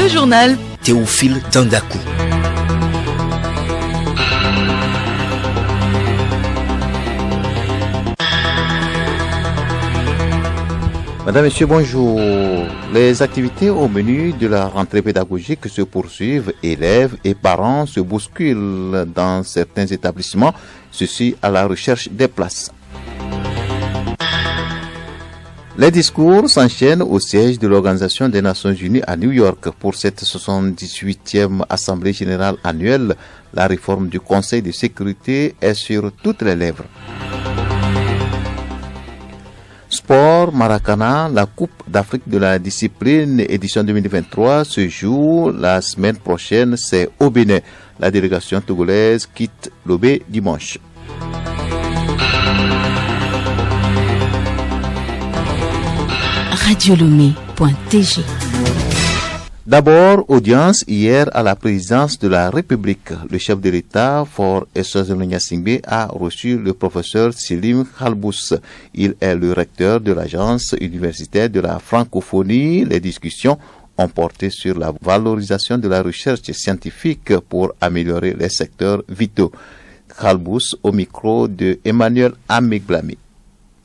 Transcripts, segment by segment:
Le journal Théophile Dandakou. Madame, Monsieur, bonjour. Les activités au menu de la rentrée pédagogique se poursuivent. Élèves et parents se bousculent dans certains établissements, ceci à la recherche des places. Les discours s'enchaînent au siège de l'Organisation des Nations Unies à New York pour cette 78e Assemblée générale annuelle. La réforme du Conseil de sécurité est sur toutes les lèvres. Sport Maracana, la Coupe d'Afrique de la discipline édition 2023 se joue la semaine prochaine, c'est au Bénin. La délégation togolaise quitte Lobé dimanche. radiolomé.tg. D'abord, audience hier à la présidence de la République. Le chef de l'État, Faure Essouzoulo Gnassingbé, a reçu le professeur Selim Khalbous. Il est le recteur de l'Agence universitaire de la francophonie. Les discussions ont porté sur la valorisation de la recherche scientifique pour améliorer les secteurs vitaux. Khalbous au micro de Emmanuel Amegblami.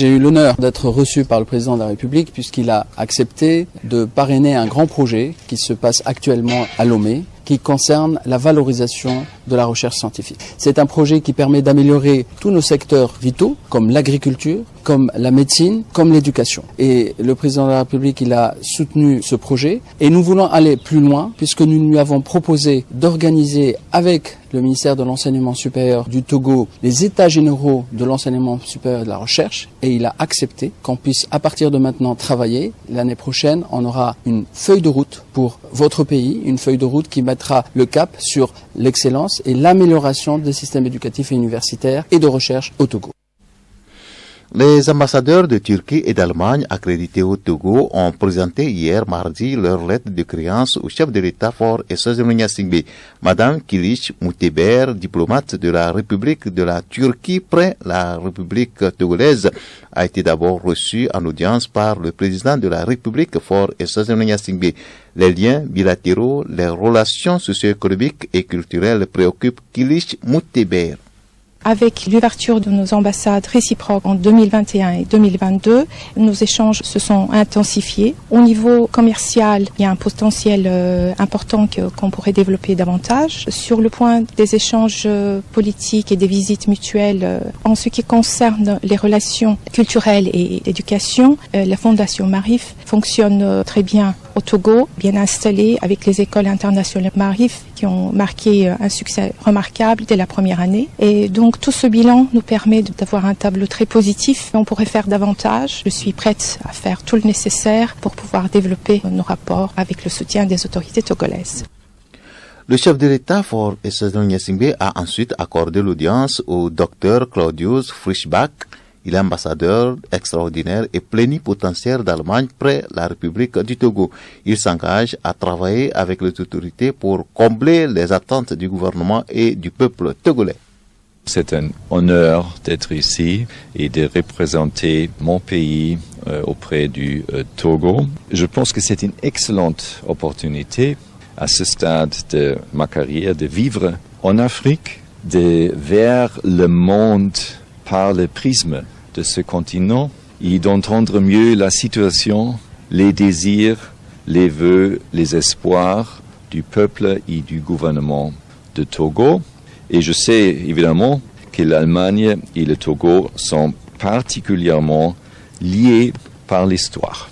J'ai eu l'honneur d'être reçu par le président de la République puisqu'il a accepté de parrainer un grand projet qui se passe actuellement à Lomé, qui concerne la valorisation de la recherche scientifique. C'est un projet qui permet d'améliorer tous nos secteurs vitaux, comme l'agriculture, comme la médecine, comme l'éducation. Et le président de la République, il a soutenu ce projet. Et nous voulons aller plus loin, puisque nous lui avons proposé d'organiser avec le ministère de l'Enseignement supérieur du Togo les états généraux de l'enseignement supérieur et de la recherche. Et il a accepté qu'on puisse, à partir de maintenant, travailler. L'année prochaine, on aura une feuille de route pour votre pays, une feuille de route qui mettra le cap sur l'excellence et l'amélioration des systèmes éducatifs et universitaires et de recherche au Togo. Les ambassadeurs de Turquie et d'Allemagne accrédités au Togo ont présenté hier mardi leur lettre de créance au chef de l'État Faure Essouzoulo Gnassingbé. Madame Kiliç Mouteber, diplomate de la République de la Turquie près la République togolaise, a été d'abord reçue en audience par le président de la République Faure Essouzoulo Gnassingbé. Les liens bilatéraux, les relations socio-économiques et culturelles préoccupent Kiliç Mouteber. Avec l'ouverture de nos ambassades réciproques en 2021 et 2022, nos échanges se sont intensifiés. Au niveau commercial, il y a un potentiel important qu'on pourrait développer davantage. Sur le point des échanges politiques et des visites mutuelles, en ce qui concerne les relations culturelles et d'éducation, la Fondation Marif fonctionne très bien au Togo, bien installée avec les écoles internationales Marif qui ont marqué un succès remarquable dès la première année. Et donc tout ce bilan nous permet d'avoir un tableau très positif. On pourrait faire davantage. Je suis prête à faire tout le nécessaire pour pouvoir développer nos rapports avec le soutien des autorités togolaises. Le chef de l'État, Faure Essouzoulo Gnassingbé, a ensuite accordé l'audience au docteur Claudius Frischbach. Il est ambassadeur extraordinaire et plénipotentiaire d'Allemagne près la République du Togo. Il s'engage à travailler avec les autorités pour combler les attentes du gouvernement et du peuple togolais. C'est un honneur d'être ici et de représenter mon pays auprès du Togo. Je pense que c'est une excellente opportunité à ce stade de ma carrière de vivre en Afrique, de voir le monde par le prisme de ce continent et d'entendre mieux la situation, les désirs, les vœux, les espoirs du peuple et du gouvernement de Togo. Et je sais évidemment que l'Allemagne et le Togo sont particulièrement liés par l'histoire.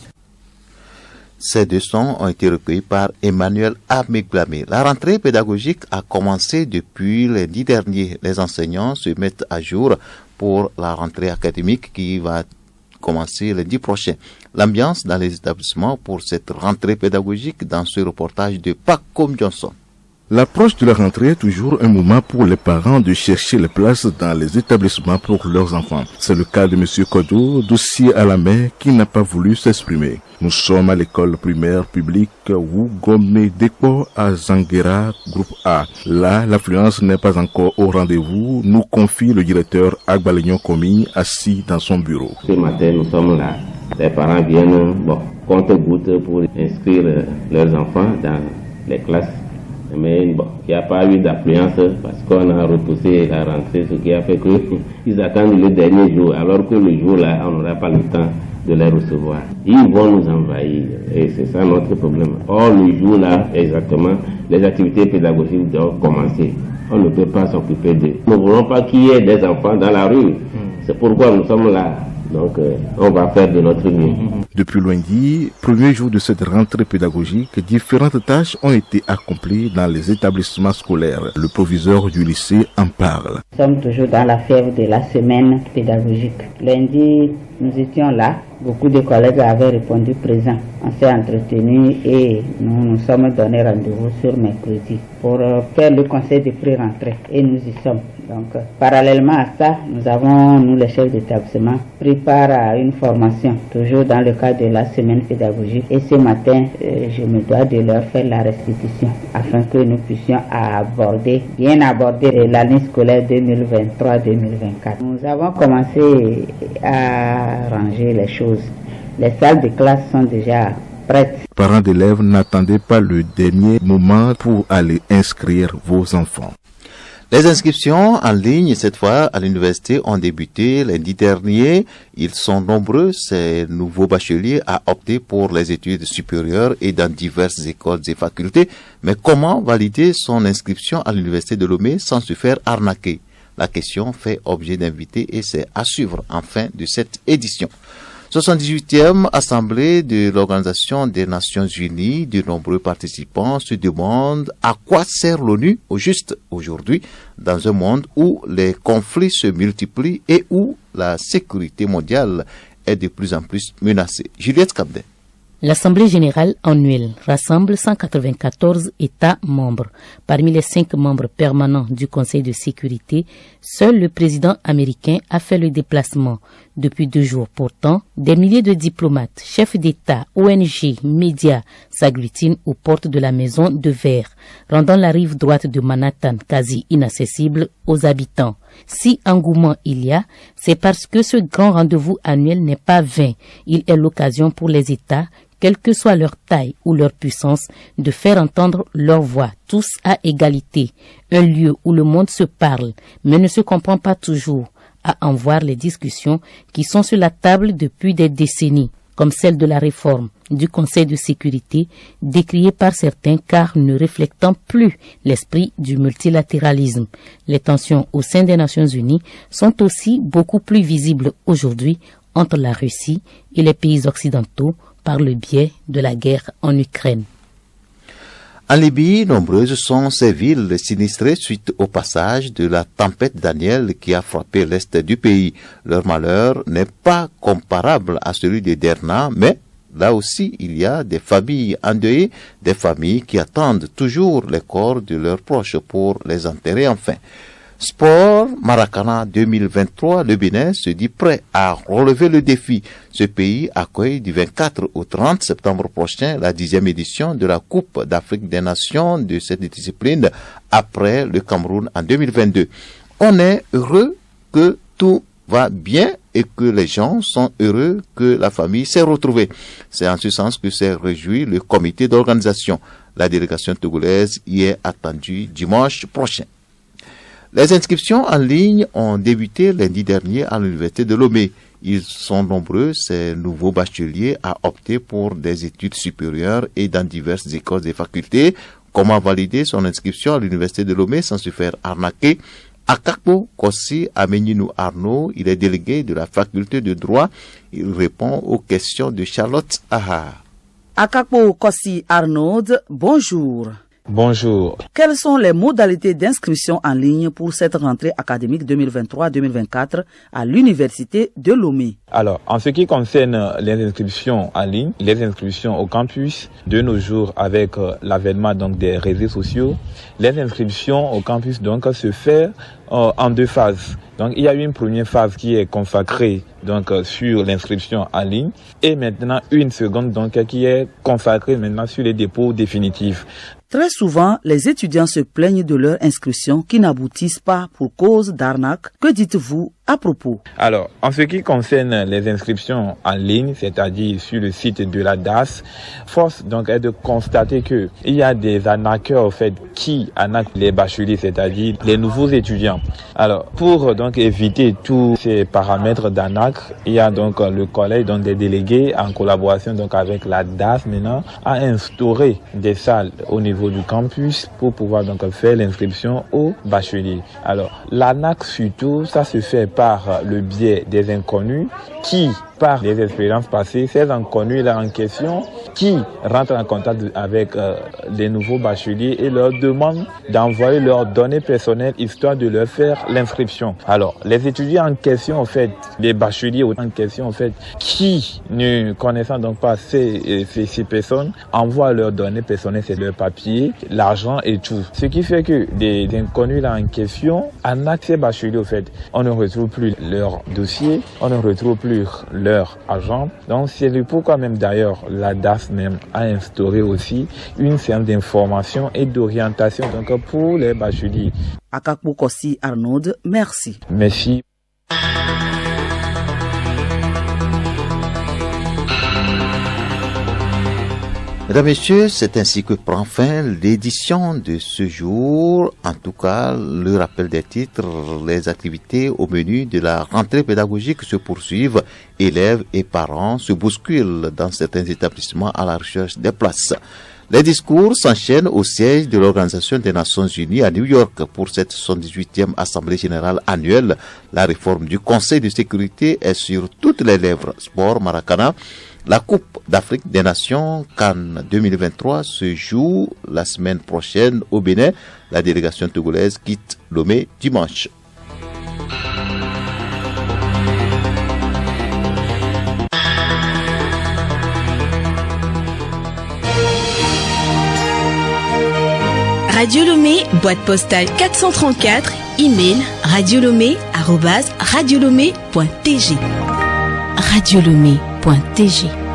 Ces deux sons ont été recueillis par Emmanuel Amegblami. La rentrée pédagogique a commencé depuis lundi dernier. Les enseignants se mettent à jour pour la rentrée académique qui va commencer lundi prochain. L'ambiance dans les établissements pour cette rentrée pédagogique dans ce reportage de Paco Johnson. L'approche de la rentrée est toujours un moment pour les parents de chercher les places dans les établissements pour leurs enfants. C'est le cas de M. Kodo, dossier à la main, qui n'a pas voulu s'exprimer. Nous sommes à l'école primaire publique Wugomne Dekpo à Zanguera, groupe A. Là, l'affluence n'est pas encore au rendez-vous, nous confie le directeur Agbalignon Komi, assis dans son bureau. Ce matin, nous sommes là. Les parents viennent compte-gouttes pour inscrire leurs enfants dans les classes. Mais bon, il n'y a pas eu d'affluence parce qu'on a repoussé la rentrée, ce qui a fait qu'ils attendent le dernier jour, alors que le jour-là, on n'aura pas le temps de les recevoir. Ils vont nous envahir et c'est ça notre problème. Or, le jour-là, exactement, les activités pédagogiques doivent commencer. On ne peut pas s'occuper d'eux. Nous ne voulons pas qu'il y ait des enfants dans la rue. C'est pourquoi nous sommes là. Donc, on va faire de notre mieux. Depuis lundi, premier jour de cette rentrée pédagogique, différentes tâches ont été accomplies dans les établissements scolaires. Le proviseur du lycée en parle. Nous sommes toujours dans la fièvre de la semaine pédagogique. Lundi, nous étions là. Beaucoup de collègues avaient répondu présent. On s'est entretenu et nous nous sommes donné rendez-vous sur mercredi pour faire le conseil de pré-rentrée. Et nous y sommes. Donc, parallèlement à ça, nous avons, nous les chefs d'établissement, pris part à une formation, toujours dans le cadre de la semaine pédagogique. Et ce matin, je me dois de leur faire la restitution afin que nous puissions bien aborder l'année scolaire 2023-2024. Nous avons commencé à ranger les choses. Les salles de classe sont déjà prêtes. Parents d'élèves, n'attendez pas le dernier moment pour aller inscrire vos enfants. Les inscriptions en ligne, cette fois à l'université, ont débuté lundi dernier. Ils sont nombreux, ces nouveaux bacheliers, à opter pour les études supérieures et dans diverses écoles et facultés. Mais comment valider son inscription à l'université de Lomé sans se faire arnaquer? La question fait objet d'invité et c'est à suivre en fin de cette édition. 78e Assemblée de l'Organisation des Nations Unies, de nombreux participants se demandent à quoi sert l'ONU au juste aujourd'hui dans un monde où les conflits se multiplient et où la sécurité mondiale est de plus en plus menacée. Juliette Cabdet. L'Assemblée générale annuelle rassemble 194 États membres. Parmi les 5 membres permanents du Conseil de sécurité, seul le président américain a fait le déplacement. Depuis 2 jours pourtant, des milliers de diplomates, chefs d'État, ONG, médias s'agglutinent aux portes de la Maison de Verre, rendant la rive droite de Manhattan quasi inaccessible aux habitants. Si engouement il y a, c'est parce que ce grand rendez-vous annuel n'est pas vain. Il est l'occasion pour les États, quelle que soit leur taille ou leur puissance, de faire entendre leur voix, tous à égalité. Un lieu où le monde se parle, mais ne se comprend pas toujours, à en voir les discussions qui sont sur la table depuis des décennies, comme celle de la réforme du Conseil de sécurité, décriée par certains car ne reflétant plus l'esprit du multilatéralisme. Les tensions au sein des Nations Unies sont aussi beaucoup plus visibles aujourd'hui entre la Russie et les pays occidentaux par le biais de la guerre en Ukraine. En Libye, nombreuses sont ces villes sinistrées suite au passage de la tempête Daniel qui a frappé l'est du pays. Leur malheur n'est pas comparable à celui de Derna, mais là aussi, il y a des familles endeuillées, des familles qui attendent toujours les corps de leurs proches pour les enterrer enfin. Sport Maracana 2023, le Bénin se dit prêt à relever le défi. Ce pays accueille du 24 au 30 septembre prochain la 10e édition de la Coupe d'Afrique des Nations de cette discipline après le Cameroun en 2022. On est heureux que tout va bien et que les gens sont heureux que la famille s'est retrouvée. C'est en ce sens que s'est réjoui le comité d'organisation. La délégation togolaise y est attendue dimanche prochain. Les inscriptions en ligne ont débuté lundi dernier à l'université de Lomé. Ils sont nombreux, ces nouveaux bacheliers, à opter pour des études supérieures et dans diverses écoles et facultés. Comment valider son inscription à l'université de Lomé sans se faire arnaquer? Akakpo Kossi Amenyinou Arnaud, il est délégué de la faculté de droit. Il répond aux questions de Charlotte Aha. Akakpo Kossi Arnaud, bonjour. Bonjour. Quelles sont les modalités d'inscription en ligne pour cette rentrée académique 2023-2024 à l'université de Lomé? Alors, en ce qui concerne les inscriptions en ligne, les inscriptions au campus, de nos jours avec l'avènement donc des réseaux sociaux, les inscriptions au campus donc se fait en 2 phases. Donc il y a une première phase qui est consacrée donc sur l'inscription en ligne et maintenant une seconde donc qui est consacrée maintenant sur les dépôts définitifs. Très souvent, les étudiants se plaignent de leur inscription qui n'aboutissent pas pour cause d'arnaque. Que dites-vous à propos? Alors, en ce qui concerne les inscriptions en ligne, c'est-à-dire sur le site de la DAS, force donc est de constater que il y a des arnaqueurs en fait qui arnaquent les bacheliers, c'est-à-dire les nouveaux étudiants. Alors, pour donc éviter tous ces paramètres d'arnaque, il y a donc le collège donc des délégués en collaboration donc avec la DAS maintenant a instauré des salles au niveau du campus pour pouvoir donc faire l'inscription aux bacheliers. Alors, l'arnaque surtout, ça se fait par le biais des inconnus qui, par les expériences passées, ces inconnus-là en question, qui rentrent en contact avec les nouveaux bacheliers et leur demandent d'envoyer leurs données personnelles histoire de leur faire l'inscription. Alors, les étudiants en question, en fait, les bacheliers en question, en fait, qui ne connaissant donc pas ces personnes, envoient leurs données personnelles, c'est leur papier, l'argent et tout. Ce qui fait que des inconnus-là en question, en accès bachelier, en fait, on ne retrouve plus leur dossier, on ne retrouve plus leur argent. Donc c'est le pourquoi même d'ailleurs la DAS même a instauré aussi une séance d'information et d'orientation donc pour les bacheliers. Akakpo Kossi Arnaud, merci. Merci. Mesdames, Messieurs, c'est ainsi que prend fin l'édition de ce jour. En tout cas, le rappel des titres, les activités au menu de la rentrée pédagogique se poursuivent. Élèves et parents se bousculent dans certains établissements à la recherche des places. Les discours s'enchaînent au siège de l'Organisation des Nations Unies à New York pour cette 78e Assemblée Générale annuelle. La réforme du Conseil de sécurité est sur toutes les lèvres. Sport, Maracana. La Coupe d'Afrique des Nations Cannes 2023 se joue la semaine prochaine au Bénin. La délégation togolaise quitte Lomé dimanche. Radio Lomé, boîte postale 434, email radiolomé@radiolomé.tg. radiolomé.tg